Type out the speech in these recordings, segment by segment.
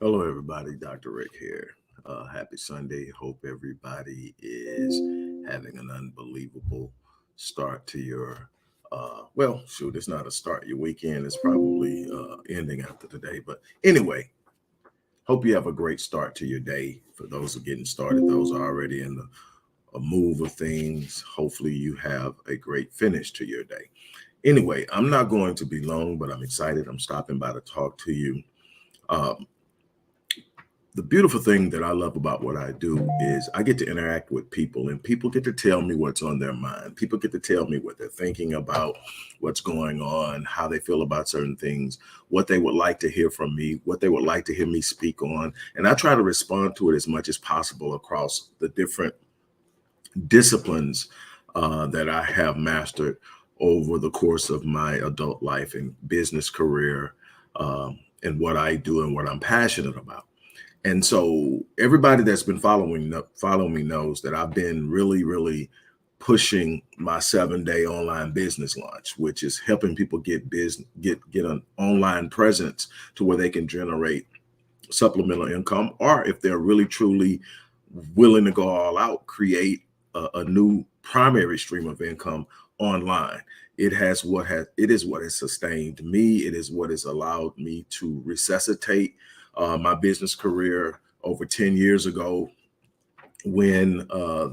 Hello, everybody. Dr. Rick here. Happy Sunday. Hope everybody is having an unbelievable start to your, shoot, it's not a start. Your weekend is probably ending after today. But anyway, hope you have a great start to your day. For those who are getting started, those are already in the a move of things. Hopefully, you have a great finish to your day. Anyway, I'm not going to be long, but I'm excited. I'm stopping by to talk to you. Um, the beautiful thing that I love about what I do is I get to interact with people and people get to tell me what's on their mind. People get to tell me what they're thinking about, what's going on, how they feel about certain things, what they would like to hear from me, what they would like to hear me speak on. And I try to respond to it as much as possible across the different disciplines that I have mastered over the course of my adult life and business career, and what I do and what I'm passionate about. And so everybody that's been following me knows that I've been really pushing my 7-day online business launch, which is helping people get an online presence to where they can generate supplemental income, or if they're really truly willing to go all out, create a new primary stream of income online. It is what has sustained me. It is what has allowed me to resuscitate my business career over 10 years ago when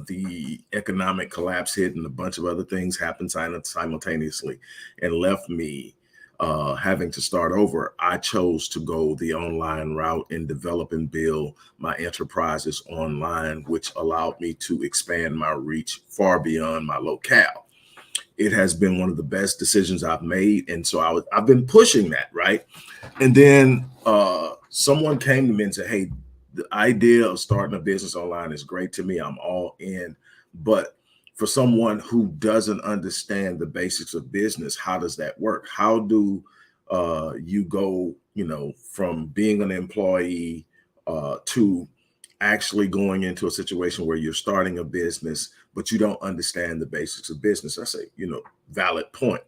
the economic collapse hit and a bunch of other things happened simultaneously and left me having to start over. I chose to go the online route and develop and build my enterprises online, which allowed me to expand my reach far beyond my locale. It has been one of the best decisions I've made. And so I've been pushing that, right? And then someone came to me and said, hey, the idea of starting a business online is great to me. I'm all in. But for someone who doesn't understand the basics of business, how does that work? How do you go, from being an employee to actually going into a situation where you're starting a business, but you don't understand the basics of business? I say, valid point.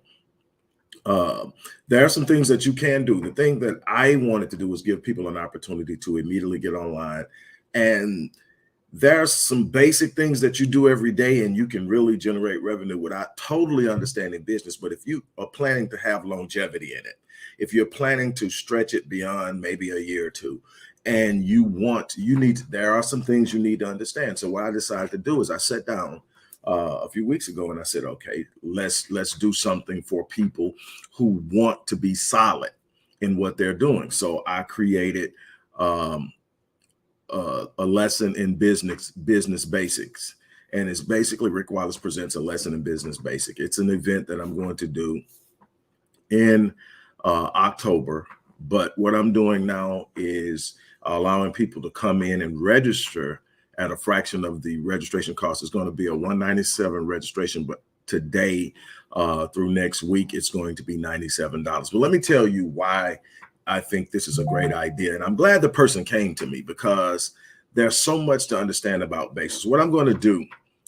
Uh, there are some things that you can do. The thing that I wanted to do was give people an opportunity to immediately get online. And there's some basic things that you do every day, and you can really generate revenue without totally understanding business. But if you are planning to have longevity in it, if you're planning to stretch it beyond maybe a year or two, and there are some things you need to understand. So what I decided to do is I sat down a few weeks ago and I said, okay, let's do something for people who want to be solid in what they're doing. So I created um, a lesson in business basics, and it's basically Rick Wallace presents a lesson in business basic. It's an event that I'm going to do in October. But what I'm doing now is allowing people to come in and register at a fraction of the registration cost. It's going to be a $197 registration, but today through next week, it's going to be $97. But let me tell you why I think this is a great idea. And I'm glad the person came to me, because there's so much to understand about basics. What I'm going to do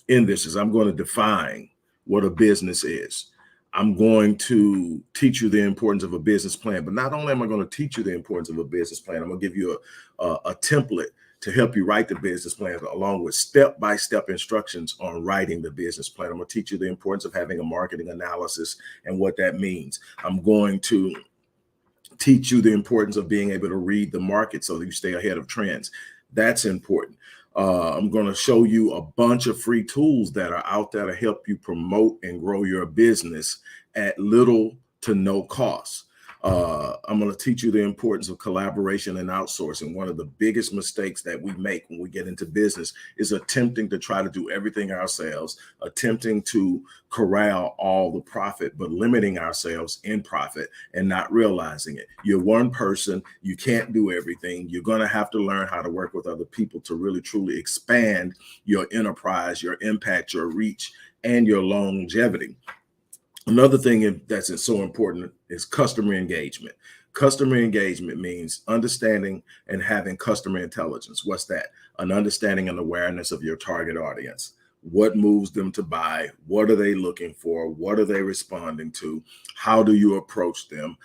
in this is I'm going to define what a business is. I'm going to teach you the importance of a business plan. But not only am I going to teach you the importance of a business plan, I'm going to give you a template to help you write the business plan, along with step-by-step instructions on writing the business plan. I'm going to teach you the importance of having a marketing analysis and what that means. I'm going to teach you the importance of being able to read the market so that you stay ahead of trends. That's important. I'm going to show you a bunch of free tools that are out there to help you promote and grow your business at little to no cost. I'm going to teach you the importance of collaboration and outsourcing. One of the biggest mistakes that we make when we get into business is attempting to try to do everything ourselves, attempting to corral all the profit, but limiting ourselves in profit and not realizing it. You're one person. You can't do everything. You're going to have to learn how to work with other people to really, truly expand your enterprise, your impact, your reach, and your longevity. Another thing that's so important is customer engagement. Customer engagement means understanding and having customer intelligence. What's that? An understanding and awareness of your target audience. What moves them to buy? What are they looking for? What are they responding to? How do you approach them?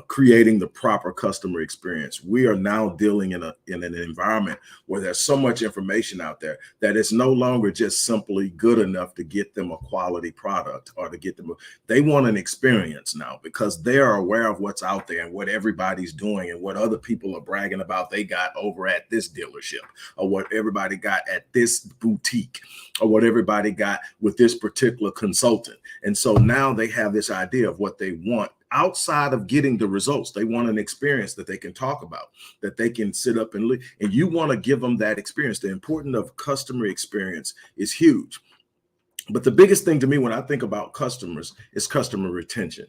creating the proper customer experience. We are now dealing in an environment where there's so much information out there that it's no longer just simply good enough to get them a quality product or to get them. They want an experience now because they are aware of what's out there and what everybody's doing and what other people are bragging about they got over at this dealership, or what everybody got at this boutique, or what everybody got with this particular consultant. And so now they have this idea of what they want outside of getting the results. They want an experience that they can talk about, that they can sit up and live. And you want to give them that experience. The importance of customer experience is huge. But the biggest thing to me when I think about customers is customer retention.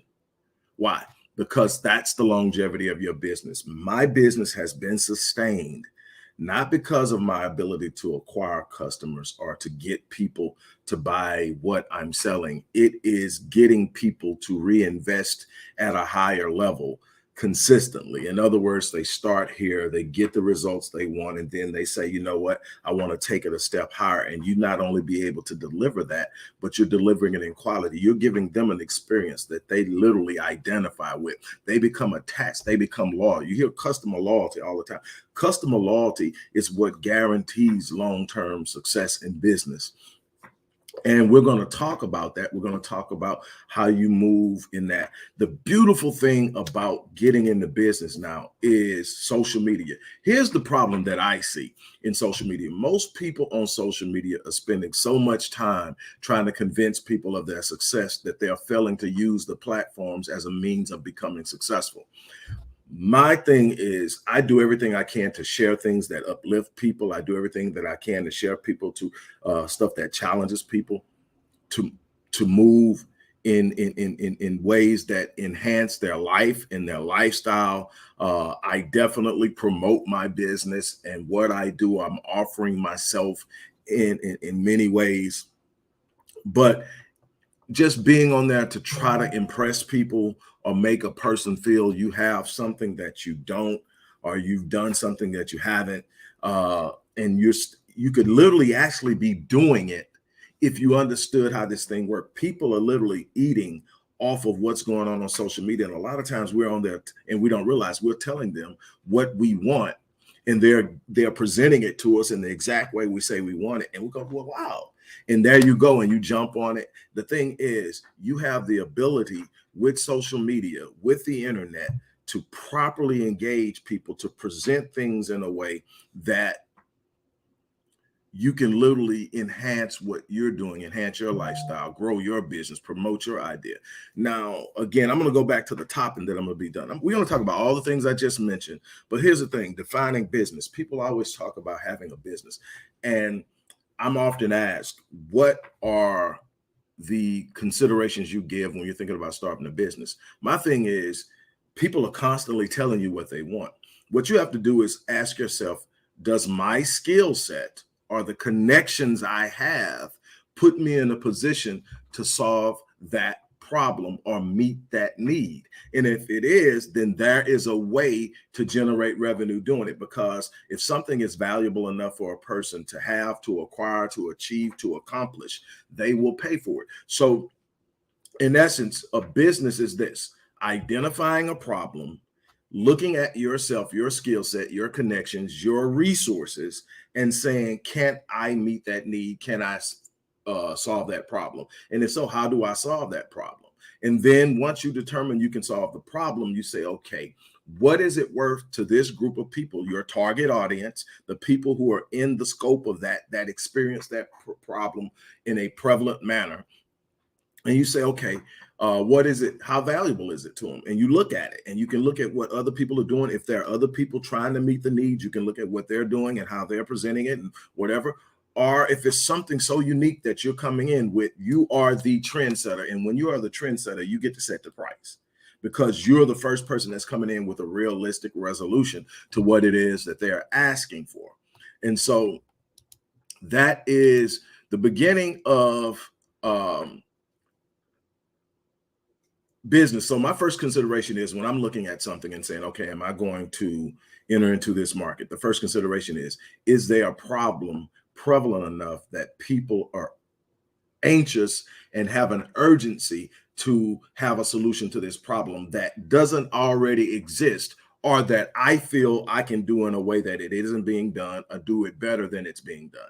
Why? Because that's the longevity of your business. My business has been sustained not because of my ability to acquire customers or to get people to buy what I'm selling. It is getting people to reinvest at a higher level consistently. In other words, they start here, they get the results they want, and then they say, you know what, I want to take it a step higher. And you not only be able to deliver that, but you're delivering it in quality. You're giving them an experience that they literally identify with. They become attached, they become loyal. You hear customer loyalty all the time. Customer loyalty is what guarantees long-term success in business. And we're going to talk about that. We're going to talk about how you move in that. The beautiful thing about getting into business now is social media. Here's the problem that I see in social media. Most people on social media are spending so much time trying to convince people of their success that they are failing to use the platforms as a means of becoming successful. My thing is I do everything I can to share things that uplift people. I do everything that I can to share people to stuff that challenges people to move in ways that enhance their life and their lifestyle. I definitely promote my business and what I do. I'm offering myself in many ways, but just being on there to try to impress people or make a person feel you have something that you don't, or you've done something that you haven't, and you could literally actually be doing it if you understood how this thing worked. People are literally eating off of what's going on social media, and a lot of times we're on there and we don't realize we're telling them what we want, and they're presenting it to us in the exact way we say we want it, and we go, well, wow. And there you go, and you jump on it. The thing is, you have the ability with social media, with the internet, to properly engage people, to present things in a way that you can literally enhance what you're doing, enhance your lifestyle, grow your business, promote your idea. Now, again, I'm going to go back to the top and then I'm going to be done. We're going to talk about all the things I just mentioned. But here's the thing, defining business. People always talk about having a business. And I'm often asked, what are the considerations you give when you're thinking about starting a business? My thing is, people are constantly telling you what they want. What you have to do is ask yourself, does my skill set or the connections I have put me in a position to solve that problem or meet that need? And if it is, then there is a way to generate revenue doing it, because if something is valuable enough for a person to have, to acquire, to achieve, to accomplish, they will pay for it. So in essence, a business is this: identifying a problem, looking at yourself, your skill set, your connections, your resources, and saying, can I meet that need? Can I solve that problem? And if so, how do I solve that problem? And then once you determine you can solve the problem, you say, okay, what is it worth to this group of people, your target audience, the people who are in the scope of that experience that problem in a prevalent manner? And you say, okay, what is it? How valuable is it to them? And you look at it, and you can look at what other people are doing. If there are other people trying to meet the needs, you can look at what they're doing and how they're presenting it and whatever. Or if it's something so unique that you're coming in with, you are the trendsetter. And when you are the trendsetter, you get to set the price, because you're the first person that's coming in with a realistic resolution to what it is that they're asking for. And so that is the beginning of business. So my first consideration is, when I'm looking at something and saying, okay, am I going to enter into this market? The first consideration is there a problem prevalent enough that people are anxious and have an urgency to have a solution to this problem that doesn't already exist, or that I feel I can do in a way that it isn't being done, or do it better than it's being done.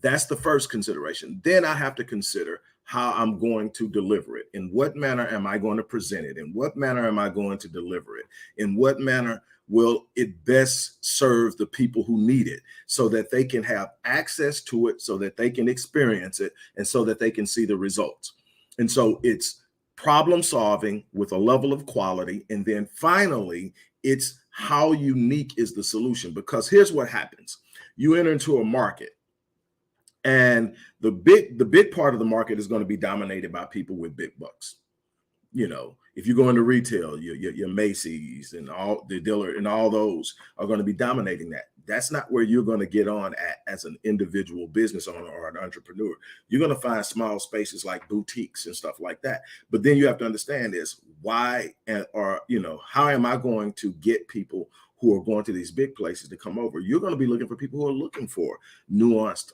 That's the first consideration. Then I have to consider how I'm going to deliver it. In what manner am I going to present it? In what manner am I going to deliver it? In what manner will it best serve the people who need it, so that they can have access to it, so that they can experience it, and so that they can see the results. And so it's problem solving with a level of quality. And then finally, it's how unique is the solution. Because here's what happens. You enter into a market, and the big part of the market is going to be dominated by people with big bucks. You know, if you go into retail, your Macy's and all the dealer and all those are going to be dominating that. That's not where you're going to get on at as an individual business owner or an entrepreneur. You're going to find small spaces like boutiques and stuff like that. But then you have to understand is why, or, you know, how am I going to get people who are going to these big places to come over? You're going to be looking for people who are looking for nuanced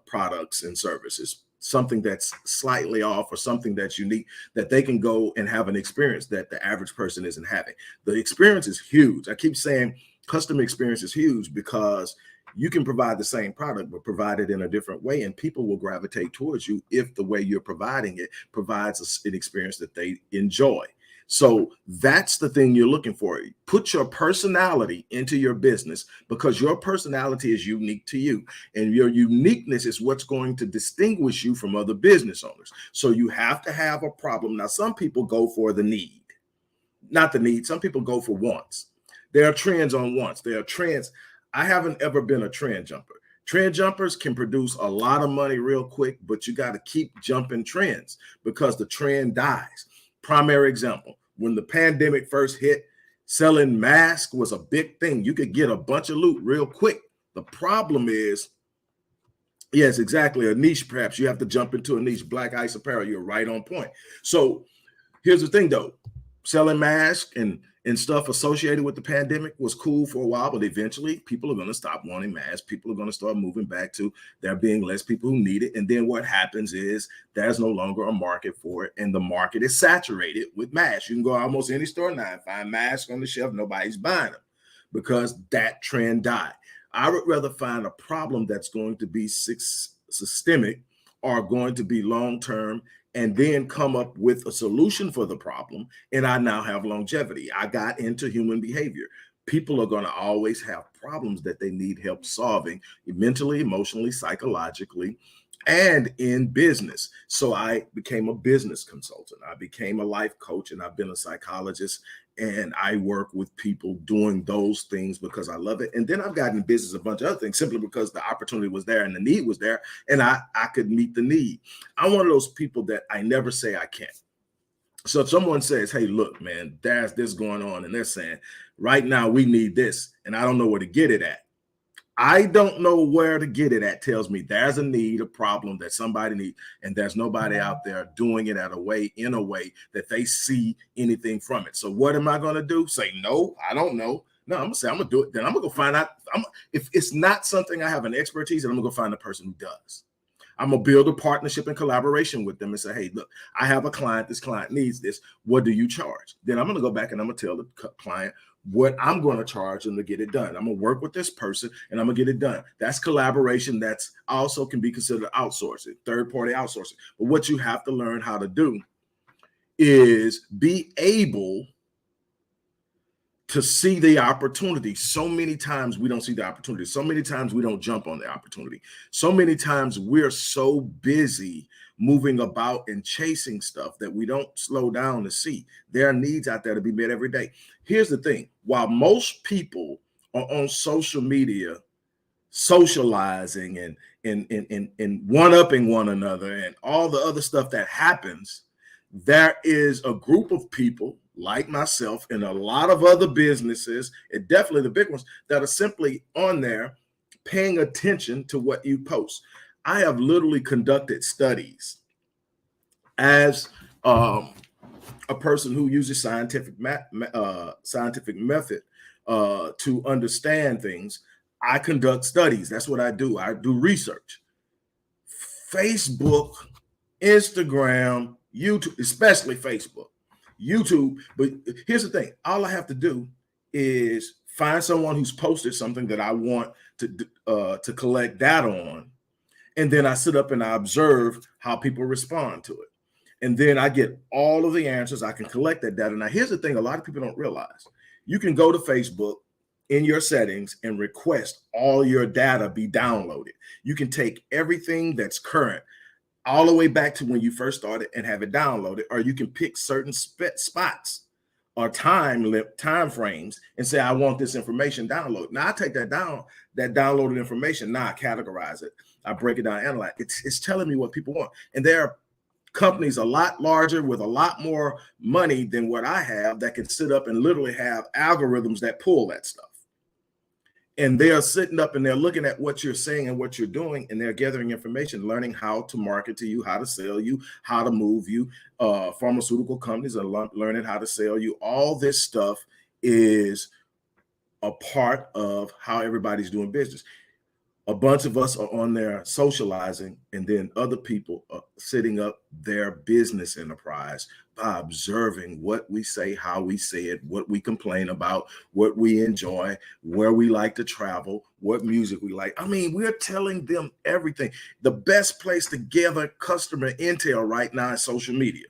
products and services, something that's slightly off or something that's unique, that they can go and have an experience that the average person isn't having. The experience is huge. I keep saying customer experience is huge, because you can provide the same product, but provide it in a different way, and people will gravitate towards you if the way you're providing it provides an experience that they enjoy. So that's the thing you're looking for. Put your personality into your business, because your personality is unique to you, and your uniqueness is what's going to distinguish you from other business owners. So you have to have a problem. Now, some people go for the need, not the need. Some people go for wants. There are trends on wants. There are trends. I haven't ever been a trend jumper. Trend jumpers can produce a lot of money real quick, but you got to keep jumping trends, because the trend dies. Primary example, when the pandemic first hit, selling masks was a big thing. You could get a bunch of loot real quick. The problem is, yes, exactly, a niche. Perhaps you have to jump into a niche. Black ice apparel, you're right on point. So here's the thing though, selling masks and stuff associated with the pandemic was cool for a while, but eventually people are going to stop wanting masks. People are going to start moving back to there being less people who need it. And then what happens is there's no longer a market for it, and the market is saturated with masks. You can go almost any store now and find masks on the shelf. Nobody's buying them because that trend died. I would rather find a problem that's going to be systemic or going to be long-term, and then come up with a solution for the problem. And I now have longevity. I got into human behavior. People are going to always have problems that they need help solving, mentally, emotionally, psychologically, and in business. So I became a business consultant. I became a life coach, and I've been a psychologist. And I work with people doing those things because I love it. And then I've gotten in business a bunch of other things simply because the opportunity was there and the need was there, and I could meet the need. I'm one of those people that I never say I can't. So if someone says, hey, look, man, there's this going on, and they're saying, right now we need this, and I don't know where to get it at. I don't know where to get it at tells me there's a need, a problem that somebody needs, and there's nobody out there doing it in a way that they see anything from it. So what am I going to do? Say, no, I don't know. No, I'm going to say, I'm going to do it. Then I'm going to go find out. If it's not something I have an expertise, then I'm going to go find the person who does. I'm going to build a partnership and collaboration with them and say, hey, look, I have a client. This client needs this. What do you charge? Then I'm going to go back and I'm going to tell the client what I'm going to charge them to get it done. I'm going to work with this person and I'm going to get it done. That's collaboration. That's also can be considered outsourcing, third-party outsourcing. But what you have to learn how to do is be able to see the opportunity. So many times we don't see the opportunity. So many times we don't jump on the opportunity. So many times we're so busy moving about and chasing stuff that we don't slow down to see there are needs out there to be met every day. Here's the thing. While most people are on social media socializing and one-upping one another and all the other stuff that happens, there is a group of people like myself and a lot of other businesses, and definitely the big ones, that are simply on there paying attention to what you post. I have literally conducted studies as a person who uses scientific method to understand things. I conduct studies. That's what I do. I do research. Facebook, Instagram, YouTube, especially Facebook, YouTube. But here's the thing: all I have to do is find someone who's posted something that I want to collect data on, and then I sit up and I observe how people respond to it. And then I get all of the answers. I can collect that data. Now, here's the thing: a lot of people don't realize you can go to Facebook in your settings and request all your data be downloaded. You can take everything that's current all the way back to when you first started and have it downloaded, or you can pick certain spots or time frames and say, I want this information downloaded. Now I take that downloaded information. Now I categorize it. I break it down, analyze. It's telling me what people want. And there are companies a lot larger with a lot more money than what I have that can sit up and literally have algorithms that pull that stuff. And they are sitting up and they're looking at what you're saying and what you're doing, and they're gathering information, learning how to market to you, how to sell you, how to move you. Pharmaceutical companies are learning how to sell you. All this stuff is a part of how everybody's doing business. A bunch of us are on there socializing, and then other people are setting up their business enterprise by observing what we say, how we say it, what we complain about, what we enjoy, where we like to travel, what music we like. I mean, we're telling them everything. The best place to gather customer intel right now is social media.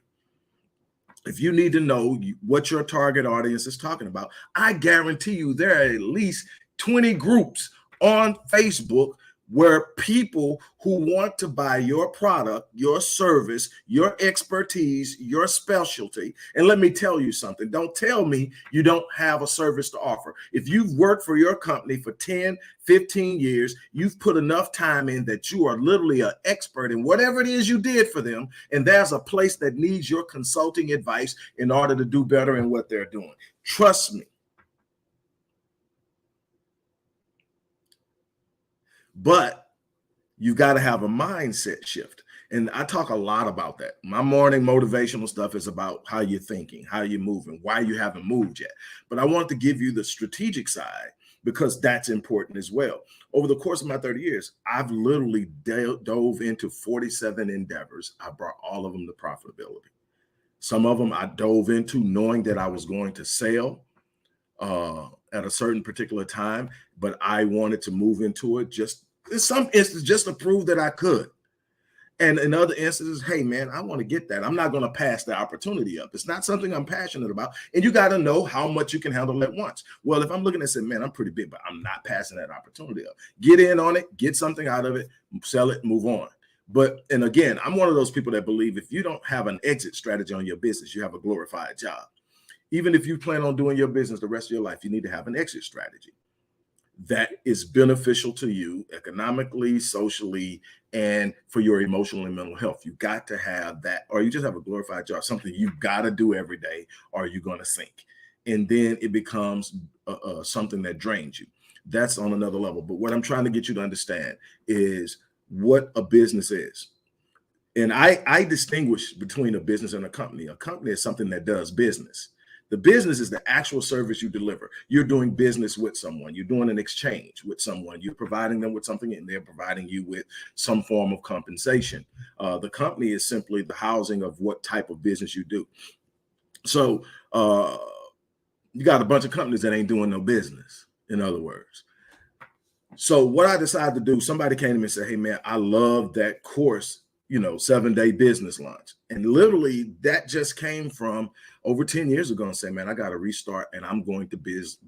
If you need to know what your target audience is talking about, I guarantee you there are at least 20 groups on Facebook where people who want to buy your product, your service, your expertise, your specialty. And let me tell you something. Don't tell me you don't have a service to offer. If you've worked for your company for 10, 15 years, you've put enough time in that you are literally an expert in whatever it is you did for them. And there's a place that needs your consulting advice in order to do better in what they're doing. Trust me. But you got to have a mindset shift. And I talk a lot about that. My morning motivational stuff is about how you're thinking, how you're moving, why you haven't moved yet. But I want to give you the strategic side because that's important as well. Over the course of my 30 years, I've literally dove into 47 endeavors. I brought all of them to profitability. Some of them I dove into knowing that I was going to sell at a certain particular time, but I wanted to move into it just in some instances just to prove that I could. And in other instances, hey man, I want to get that. I'm not going to pass the opportunity up. It's not something I'm passionate about. And you got to know how much you can handle at once. Well, if I'm looking and saying, man, I'm pretty big, but I'm not passing that opportunity up. Get in on it, get something out of it, sell it, move on. But, and again, I'm one of those people that believe if you don't have an exit strategy on your business, you have a glorified job. Even if you plan on doing your business the rest of your life, you need to have an exit strategy that is beneficial to you economically, socially, and for your emotional and mental health. You got to have that, or you just have a glorified job, something you got to do every day, or you're going to sink. And then it becomes something that drains you. That's on another level. But what I'm trying to get you to understand is what a business is. And I distinguish between a business and a company. A company is something that does business. The business is the actual service you deliver. You're doing business with someone. You're doing an exchange with someone. You're providing them with something, and they're providing you with some form of compensation. The company is simply the housing of what type of business you do. So you got a bunch of companies that ain't doing no business, in other words. So what I decided to do, somebody came to me and said, hey, man, I love that course, 7-day business lunch. And literally that just came from over 10 years ago and say, man, I got to restart and I'm going to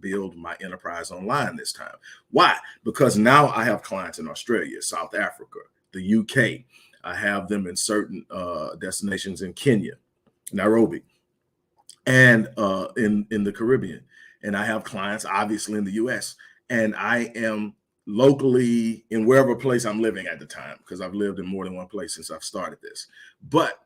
build my enterprise online this time. Why? Because now I have clients in Australia, South Africa, the UK. I have them in certain destinations in Kenya, Nairobi, and in the Caribbean. And I have clients obviously in the US. And I am locally in wherever place I'm living at the time, because I've lived in more than one place since I've started this. But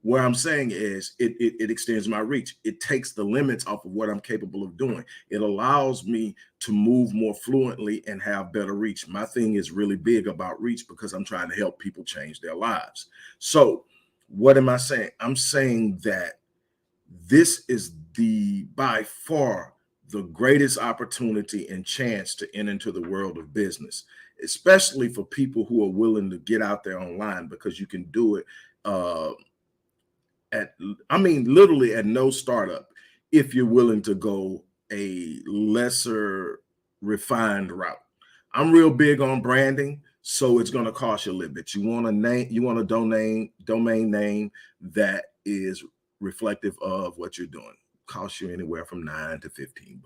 where I'm saying is it extends my reach. It takes the limits off of what I'm capable of doing. It allows me to move more fluently and have better reach. My thing is really big about reach because I'm trying to help people change their lives. So what am I saying? I'm saying that this is by far the greatest opportunity and chance to enter into the world of business, especially for people who are willing to get out there online, because you can do it at, I mean, literally at no startup, if you're willing to go a lesser refined route. I'm real big on branding, so it's going to cost you a little bit. You want a name, you want a domain name that is reflective of what you're doing. Costs you anywhere from $9 to $15.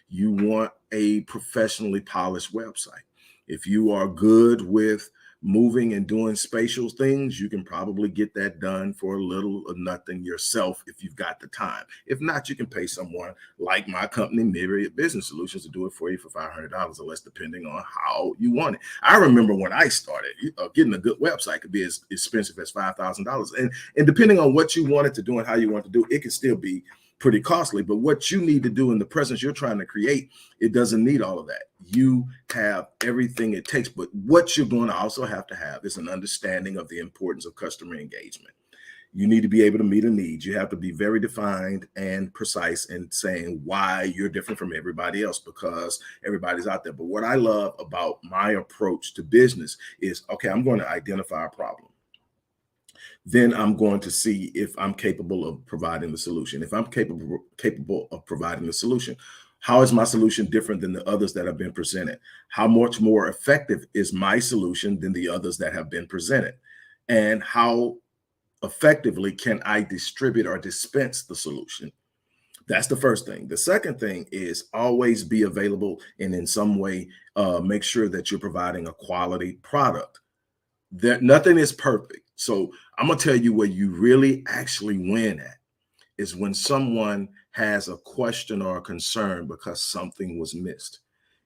You want a professionally polished website. If you are good with moving and doing spatial things, you can probably get that done for a little or nothing yourself if you've got the time. If not, you can pay someone like my company, Myriad Business Solutions, to do it for you for $500 or less, depending on how you want it. I remember when I started, getting a good website could be as expensive as $5,000. And depending on what you wanted to do and how you want to do, it can still be pretty costly. But what you need to do in the presence you're trying to create, it doesn't need all of that. You have everything it takes. But what you're going to also have to have is an understanding of the importance of customer engagement. You need to be able to meet a need. You have to be very defined and precise in saying why you're different from everybody else, because everybody's out there. But what I love about my approach to business is, okay, I'm going to identify a problem. Then I'm going to see if I'm capable of providing the solution. If I'm capable of providing the solution, how is my solution different than the others that have been presented? How much more effective is my solution than the others that have been presented? And how effectively can I distribute or dispense the solution? That's the first thing. The second thing is always be available and in some way make sure that you're providing a quality product. That nothing is perfect. So I'm gonna tell you where you really actually win at is when someone has a question or a concern because something was missed.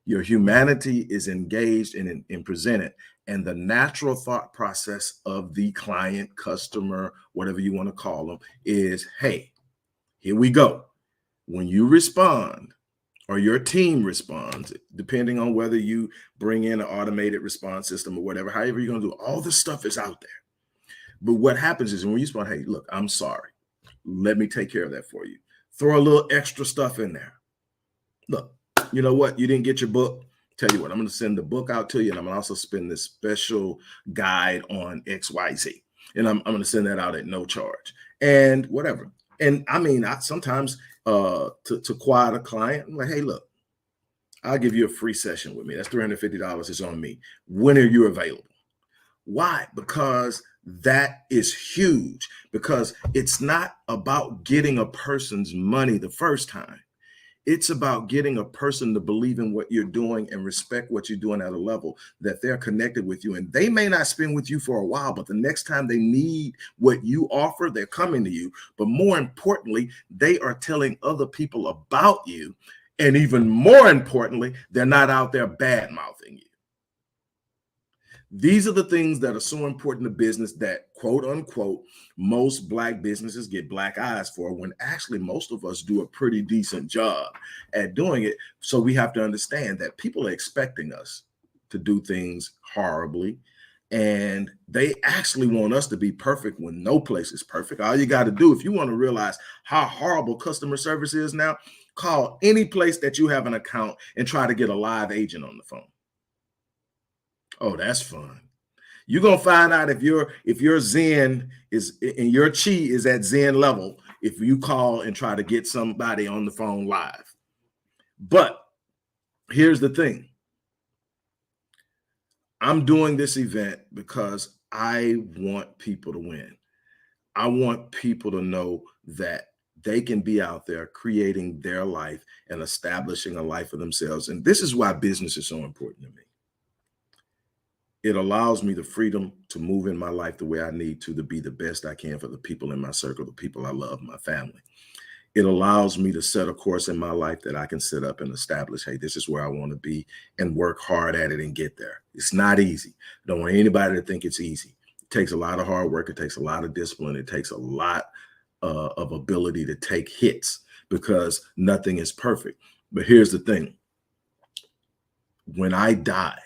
Your humanity is engaged and presented, and the natural thought process of the client, customer, whatever you want to call them, is, hey, here we go. When you respond, or your team responds, depending on whether you bring in an automated response system or whatever, however you're going to do, all this stuff is out there. But what happens is when you respond, hey, look, I'm sorry. Let me take care of that for you. Throw a little extra stuff in there. Look, you know what? You didn't get your book. Tell you what, I'm going to send the book out to you, and I'm going to also spend this special guide on XYZ. And I'm going to send that out at no charge and whatever. And I mean, sometimes to quiet a client, I'm like, hey, look, I'll give you a free session with me. That's $350. It's on me. When are you available? Why? Because that is huge. Because it's not about getting a person's money the first time. It's about getting a person to believe in what you're doing and respect what you're doing at a level that they're connected with you. And they may not spend with you for a while, but the next time they need what you offer, they're coming to you. But more importantly, they are telling other people about you. And even more importantly, they're not out there bad mouthing you. These are the things that are so important to business that, quote unquote, most Black businesses get black eyes for, when actually most of us do a pretty decent job at doing it. So we have to understand that people are expecting us to do things horribly, and they actually want us to be perfect when no place is perfect. All you got to do, if you want to realize how horrible customer service is now, call any place that you have an account and try to get a live agent on the phone. Oh, that's fun. You're gonna find out if your Zen is and your chi is at Zen level if you call and try to get somebody on the phone live. But here's the thing. I'm doing this event because I want people to win. I want people to know that they can be out there creating their life and establishing a life for themselves. And this is why business is so important to me. It allows me the freedom to move in my life the way I need to be the best I can for the people in my circle, the people I love, my family. It allows me to set a course in my life that I can set up and establish, hey, this is where I want to be, and work hard at it and get there. It's not easy. I don't want anybody to think it's easy. It takes a lot of hard work. It takes a lot of discipline. It takes a lot of ability to take hits, because nothing is perfect. But here's the thing. When I die,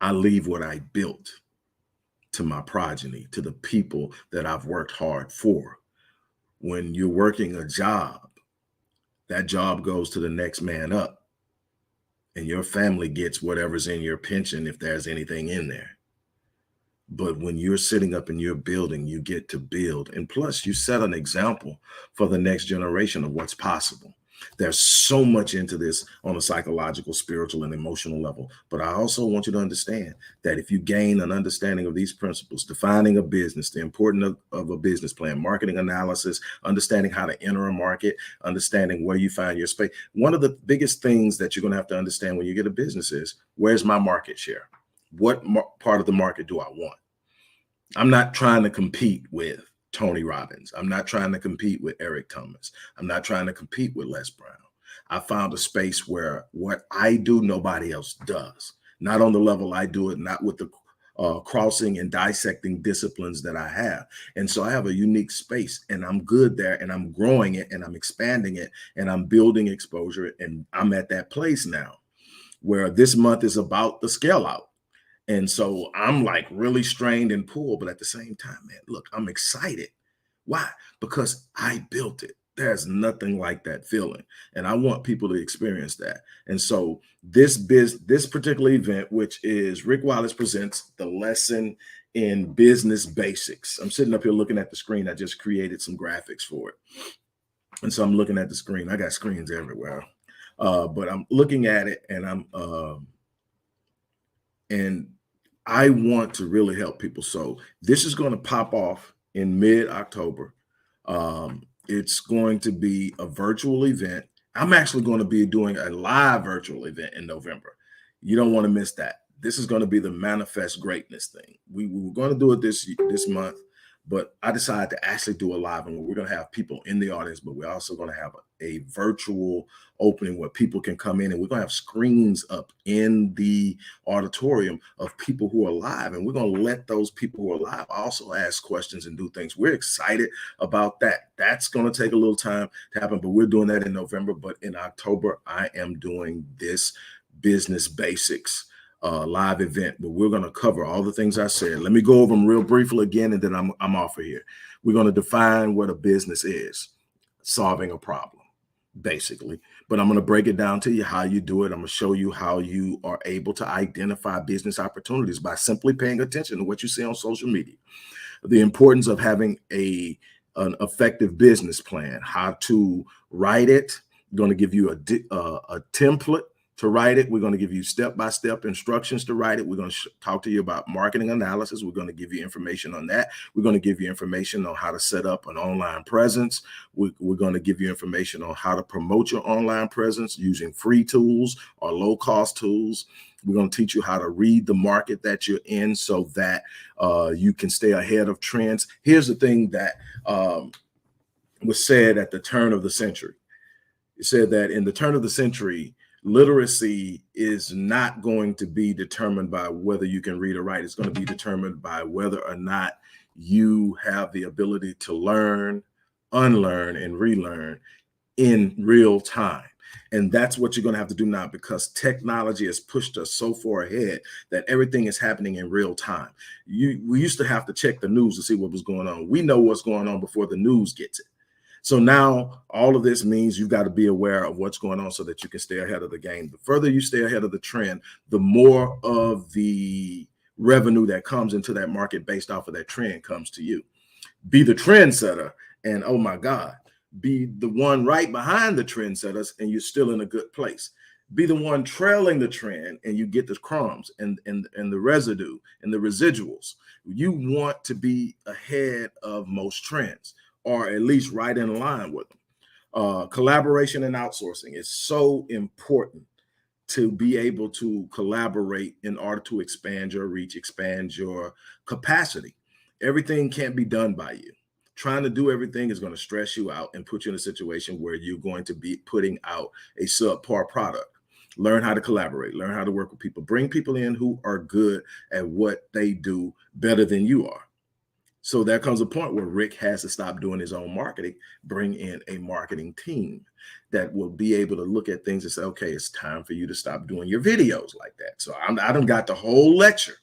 I leave what I built to my progeny, to the people that I've worked hard for. When you're working a job, that job goes to the next man up, and your family gets whatever's in your pension, if there's anything in there. But when you're sitting up and you're building, you get to build. And plus, you set an example for the next generation of what's possible. There's so much into this on a psychological, spiritual, and emotional level. But I also want you to understand that if you gain an understanding of these principles, defining a business, the importance of a business plan, marketing analysis, understanding how to enter a market, understanding where you find your space. One of the biggest things that you're going to have to understand when you get a business is, where's my market share? What part of the market do I want? I'm not trying to compete with Tony Robbins. I'm not trying to compete with Eric Thomas. I'm not trying to compete with Les Brown. I found a space where what I do, nobody else does. Not on the level I do it, not with the crossing and dissecting disciplines that I have. And so I have a unique space, and I'm good there, and I'm growing it, and I'm expanding it, and I'm building exposure. And I'm at that place now where this month is about the scale out. And so I'm like really strained and pulled, but at the same time, man, look, I'm excited. Why? Because I built it. There's nothing like that feeling. And I want people to experience that. And so this particular event, which is Rick Wallace presents the lesson in business basics. I'm sitting up here looking at the screen. I just created some graphics for it. And so I'm looking at the screen. I got screens everywhere. But I'm looking at it, and and I want to really help people. So this is going to pop off in mid-October. It's going to be a virtual event. I'm actually going to be doing a live virtual event in November. You don't want to miss that. This is going to be the Manifest Greatness thing. We were going to do it this month, but I decided to actually do a live one where we're going to have people in the audience, but we're also going to have a virtual opening where people can come in, and we're going to have screens up in the auditorium of people who are live, and we're going to let those people who are live also ask questions and do things. We're excited about that. That's going to take a little time to happen, but we're doing that in November. But in October, I am doing this business basics live event, but we're going to cover all the things I said. Let me go over them real briefly again, and then I'm off of here. We're going to define what a business is, solving a problem, basically. But I'm going to break it down to you how you do it. I'm going to show you how you are able to identify business opportunities by simply paying attention to what you see on social media. The importance of having an effective business plan, how to write it. I'm going to give you a template to write it. We're going to give you step-by-step instructions to write it. We're going to talk to you about marketing analysis. We're going to give you information on that. We're going to give you information on how to set up an online presence. We're going to give you information on how to promote your online presence using free tools or low-cost tools. We're going to teach you how to read the market that you're in so that you can stay ahead of trends. Here's the thing that was said at the turn of the century. It said that in the turn of the century, literacy is not going to be determined by whether you can read or write. It's going to be determined by whether or not you have the ability to learn, unlearn, and relearn in real time. And that's what you're going to have to do now, because technology has pushed us so far ahead that everything is happening in real time. We used to have to check the news to see what was going on. We know what's going on before the news gets it. So now all of this means you've got to be aware of what's going on so that you can stay ahead of the game. The further you stay ahead of the trend, the more of the revenue that comes into that market based off of that trend comes to you. Be the trendsetter, and oh my God, be the one right behind the trendsetters, and you're still in a good place. Be the one trailing the trend, and you get the crumbs and the residue and the residuals. You want to be ahead of most trends, or at least right in line with them. Collaboration and outsourcing is so important to be able to collaborate in order to expand your reach, expand your capacity. Everything can't be done by you. Trying to do everything is going to stress you out and put you in a situation where you're going to be putting out a subpar product. Learn how to collaborate, learn how to work with people, bring people in who are good at what they do better than you are. So there comes a point where Rick has to stop doing his own marketing, bring in a marketing team that will be able to look at things and say, okay, it's time for you to stop doing your videos like that. So I done got the whole lecture.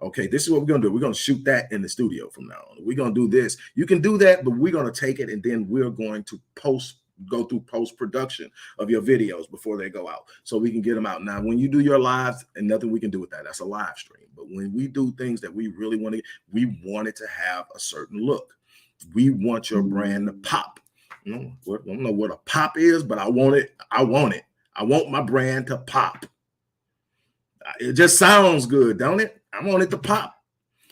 Okay, this is what we're going to do. We're going to shoot that in the studio from now on. We're going to do this. You can do that, but we're going to take it, and then we're going to post go through post-production of your videos before they go out so we can get them out. Now, when you do your lives, and nothing we can do with that, that's a live stream. But when we do things that we really want to, we want it to have a certain look. We want your brand to pop. I don't know what a pop is, but I want it. I want it. I want my brand to pop. It just sounds good, don't it? I want it to pop.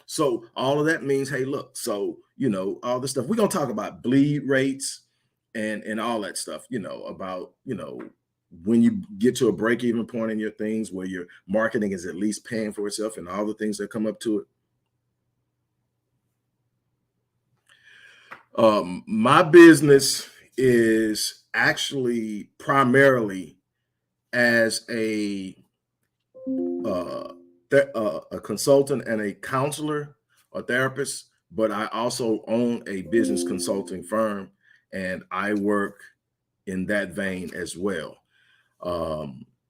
So all of that means, hey, look, so, all this stuff, we're going to talk about bleed rates and all that stuff, about, when you get to a break-even point in your things where your marketing is at least paying for itself and all the things that come up to it. My business is actually primarily as a consultant and a counselor or therapist, but I also own a business consulting firm, and I work in that vein as well.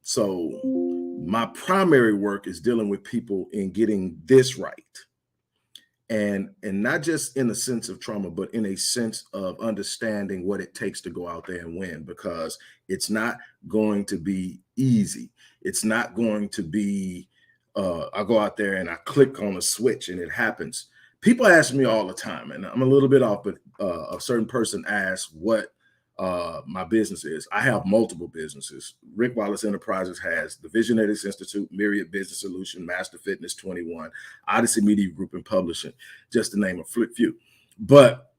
So my primary work is dealing with people in getting this right. And not just in a sense of trauma, but in a sense of understanding what it takes to go out there and win, because it's not going to be easy. It's not going to be, I go out there and I click on a switch and it happens. People ask me all the time, and I'm a little bit off, but a certain person asked what my business is. I have multiple businesses. Rick Wallace Enterprises has the Visionatics Institute, Myriad Business Solution, Master Fitness 21, Odyssey Media Group and Publishing, just to name a few. But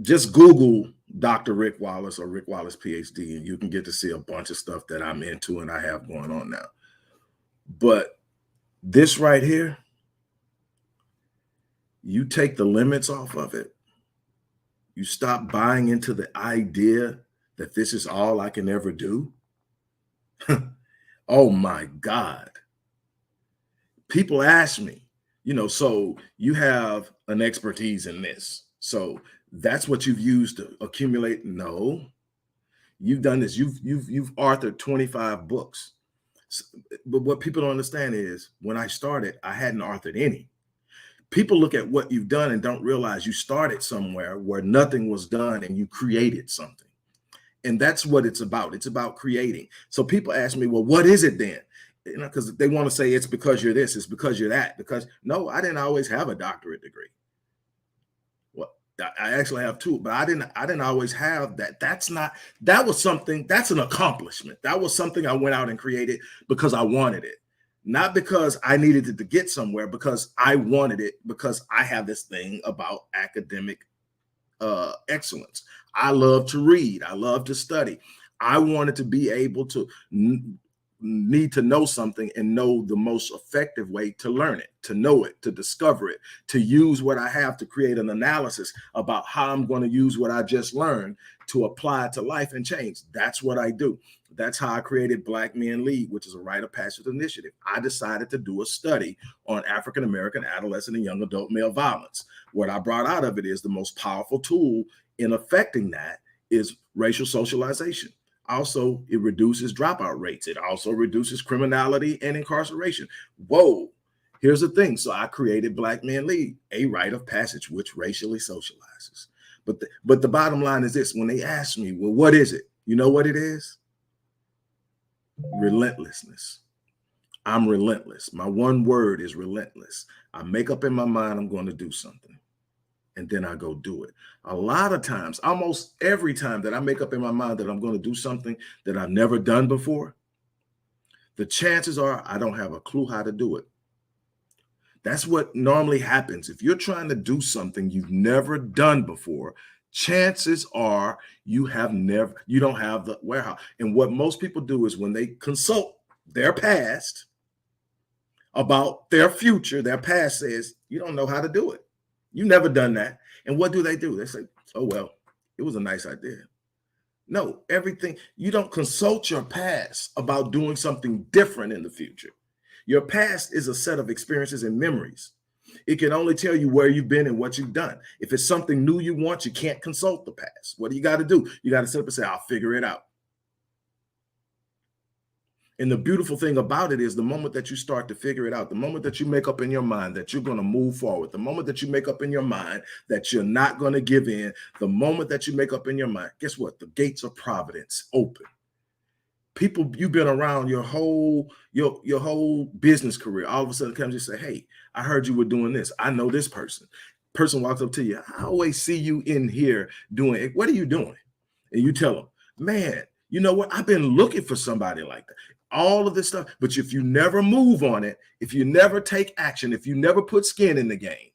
just Google Dr. Rick Wallace or Rick Wallace, ph.d, and you can get to see a bunch of stuff that I'm into and I have going on now. But this right here, you take the limits off of it. You stop buying into the idea that this is all I can ever do. Oh my God. People ask me, so you have an expertise in this. So that's what you've used to accumulate. No, you've done this. You've authored 25 books. But what people don't understand is when I started, I hadn't authored any. People look at what you've done and don't realize you started somewhere where nothing was done and you created something. And that's what it's about. It's about creating. So people ask me, well, what is it then? Because they want to say it's because you're this, it's because you're that. Because no, I didn't always have a doctorate degree. Well, I actually have two, but I didn't always have that. That's an accomplishment. That was something I went out and created because I wanted it. Not because I needed it to get somewhere, because I wanted it, because I have this thing about academic excellence. I love to read. I love to study. I wanted to be able to need to know something and know the most effective way to learn it, to know it, to discover it, to use what I have to create an analysis about how I'm going to use what I just learned to apply it to life and change. That's what I do. That's how I created Black Men Lead, which is a rite of passage initiative. I decided to do a study on African-American adolescent and young adult male violence. What I brought out of it is the most powerful tool in affecting that is racial socialization. Also, it reduces dropout rates. It also reduces criminality and incarceration. Whoa, here's the thing. So I created Black Men Lead, a rite of passage which racially socializes. But the bottom line is this: when they ask me, well, what is it? You know what it is? Relentlessness. I'm relentless. My one word is relentless. I make up in my mind I'm going to do something, and then I go do it. A lot of times, almost every time that I make up in my mind that I'm going to do something that I've never done before, the chances are I don't have a clue how to do it. That's what normally happens. If you're trying to do something you've never done before, chances are you don't have the warehouse. And what most people do is when they consult their past about their future, their past says, you don't know how to do it. You've never done that. And what do? They say, oh, well, it was a nice idea. No, you don't consult your past about doing something different in the future. Your past is a set of experiences and memories. It can only tell you where you've been and what you've done. If it's something new you want, you can't consult the past. What do you got to do? You got to sit up and say, I'll figure it out. And the beautiful thing about it is the moment that you start to figure it out, the moment that you make up in your mind that you're going to move forward, the moment that you make up in your mind that you're not going to give in, the moment that you make up in your mind, guess what? The gates of providence open. People you've been around your whole business career, all of a sudden comes and say, hey, I heard you were doing this. I know this person. Person walks up to you. I always see you in here doing it. What are you doing? And you tell them, man, you know what? I've been looking for somebody like that. All of this stuff. But if you never move on it, if you never take action, if you never put skin in the game,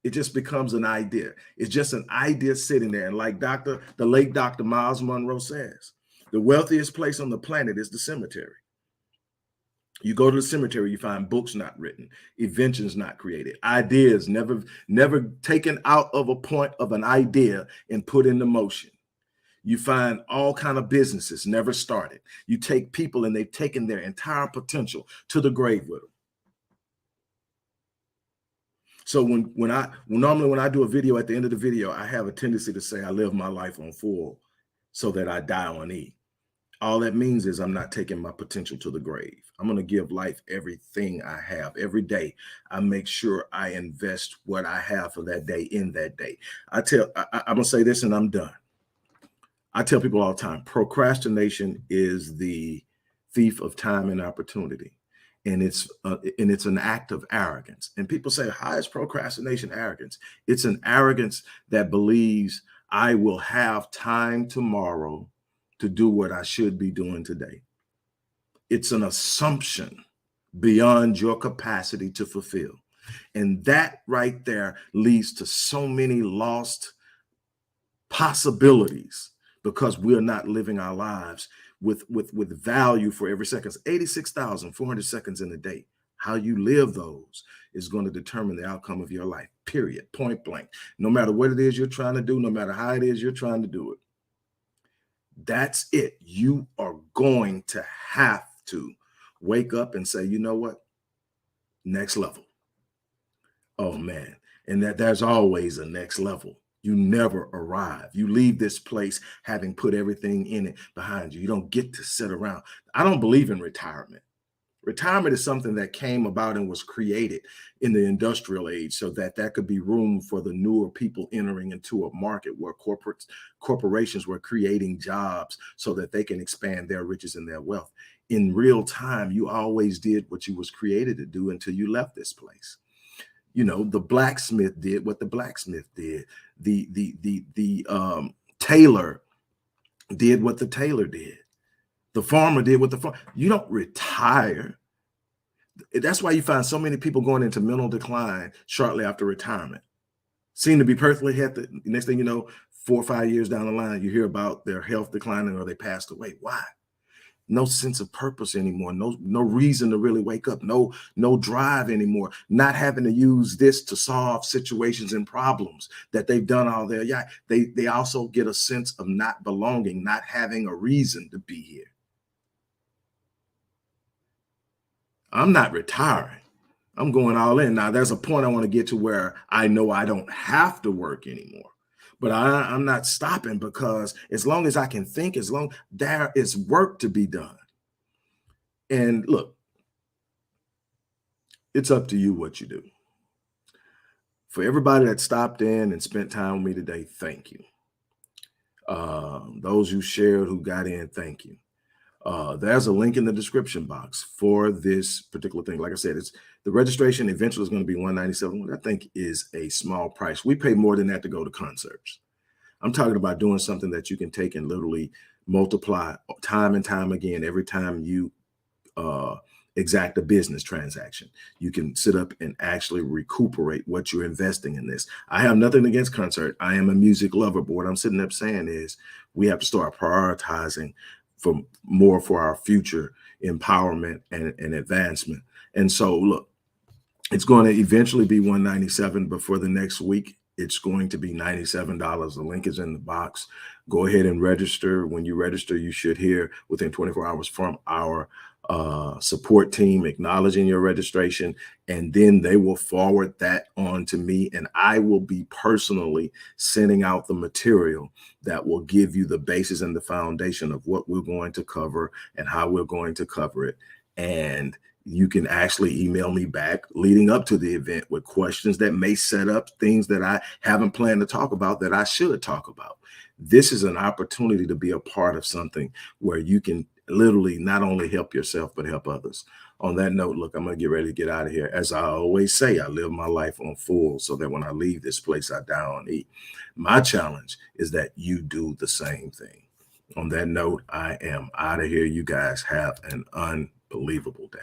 it just becomes an idea. It's just an idea sitting there. And like the late Dr. Miles Monroe says, the wealthiest place on the planet is the cemetery. You go to the cemetery, you find books not written, inventions not created, ideas never taken out of a point of an idea and put into motion. You find all kind of businesses never started. You take people and they've taken their entire potential to the grave with them. So normally when I do a video, at the end of the video, I have a tendency to say I live my life on full so that I die on E. All that means is I'm not taking my potential to the grave. I'm going to give life everything I have. Every day, I make sure I invest what I have for that day in that day. I'm going to say this and I'm done. I tell people all the time, procrastination is the thief of time and opportunity. And it's an act of arrogance. And people say, how is procrastination arrogance? It's an arrogance that believes I will have time tomorrow to do what I should be doing today. It's an assumption beyond your capacity to fulfill. And that right there leads to so many lost possibilities because we're not living our lives with value for every second. 86,400 seconds in a day. How you live those is going to determine the outcome of your life, period, point blank. No matter what it is you're trying to do, no matter how it is you're trying to do it. That's it. You are going to have to wake up and say, you know what? Next level. Oh, man. And there's always a next level. You never arrive. You leave this place having put everything in it behind you. You don't get to sit around. I don't believe in retirement. Retirement is something that came about and was created in the industrial age so that could be room for the newer people entering into a market where corporations were creating jobs so that they can expand their riches and their wealth. In real time, you always did what you was created to do until you left this place. You know, the blacksmith did what the blacksmith did. The tailor did what the tailor did. The farmer did what the farmer. You don't retire. That's why you find so many people going into mental decline shortly after retirement. Seem to be perfectly healthy. Next thing you know, 4 or 5 years down the line, you hear about their health declining or they passed away. Why? No sense of purpose anymore. No reason to really wake up. No drive anymore. Not having to use this to solve situations and problems that they've done all their life. They also get a sense of not belonging, not having a reason to be here. I'm not retiring. I'm going all in. Now, there's a point I want to get to where I know I don't have to work anymore. But I'm not stopping because as long as I can think, as long there is work to be done. And look, it's up to you what you do. For everybody that stopped in and spent time with me today, thank you. Those who shared, who got in, thank you. There's a link in the description box for this particular thing. Like I said, it's the registration eventually is going to be $197, which I think is a small price. We pay more than that to go to concerts. I'm talking about doing something that you can take and literally multiply time and time again. Every time you exact a business transaction, you can sit up and actually recuperate what you're investing in this. I have nothing against concert. I am a music lover, but what I'm sitting up saying is we have to start prioritizing for our future empowerment and advancement. And so look, it's going to eventually be $197, but for the next week, it's going to be $97. The link is in the box. Go ahead and register. When you register, you should hear within 24 hours from our support team acknowledging your registration, and then they will forward that on to me, and I will be personally sending out the material that will give you the basis and the foundation of what we're going to cover and how we're going to cover it. And you can actually email me back leading up to the event with questions that may set up things that I haven't planned to talk about that I should talk about. This is an opportunity to be a part of something where you can literally not only help yourself, but help others. On that note, look, I'm going to get ready to get out of here. As I always say, I live my life on full so that when I leave this place, I down and eat. My challenge is that you do the same thing. On that note, I am out of here. You guys have an unbelievable day.